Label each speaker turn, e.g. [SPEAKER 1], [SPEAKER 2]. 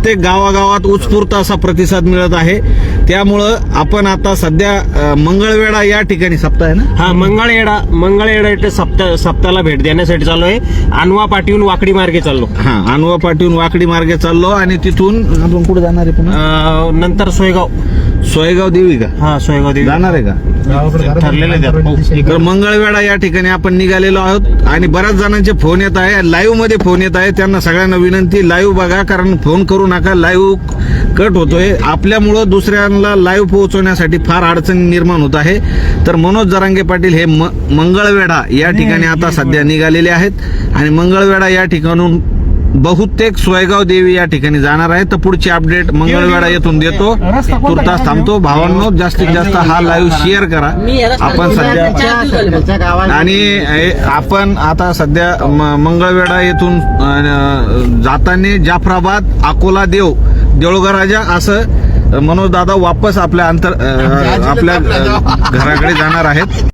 [SPEAKER 1] प्रत्येक गावागावात उत्स्फूर्त असा प्रतिसाद मिळत आहे. त्यामुळं आपण आता सध्या मंगळवेढा या ठिकाणी सप्ताह आहे ना,
[SPEAKER 2] हा मंगळवेढा इथे सप्ताहाला भेट देण्यासाठी चाललो आहे. अनवा पाठवून वाकडी मार्गे चाललो.
[SPEAKER 1] हा, अनवा पाठवून वाकडी मार्गे चाललो आणि तिथून आपण कुठे जाणार आहे पुन्हा?
[SPEAKER 2] नंतर
[SPEAKER 1] सोयगाव देवी का?
[SPEAKER 2] हा, सोयगाव देवी
[SPEAKER 1] जाणार आहे का?
[SPEAKER 2] ठरलेले.
[SPEAKER 1] तर मंगळवेढा या ठिकाणी आपण निघालेलो आहोत आणि बऱ्याच जणांचे फोन येत आहे, लाईव्ह मध्ये फोन येत आहे. त्यांना सगळ्यांना विनंती, लाईव्ह बघा, कारण फोन करू नका, लाईव्ह कट होतोय. आपल्यामुळं दुसऱ्यांना लाईव्ह पोहोचवण्यासाठी फार अडचणी निर्माण होत आहे. तर मनोज जरांगे पाटील हे मंगळवेढा या ठिकाणी आता सध्या निघालेले आहेत आणि मंगळवेढा या ठिकाणून बहुतेक सोयगाव देवी या ठिकाणी जाणार आहे. तर पुढची अपडेट मंगळवेढा येथून देतो. तुर्तास थांबतो. भावांनो, जास्तीत जास्त हा लाईव्ह शेअर करा. आपण सध्या आणि आपण आता सध्या मंगळवेढा येथून जाताना जाफराबाद, अकोला देव, देऊळगा राजा असं मनोज दादा वापस आपल्या घराकडे जाणार आहेत.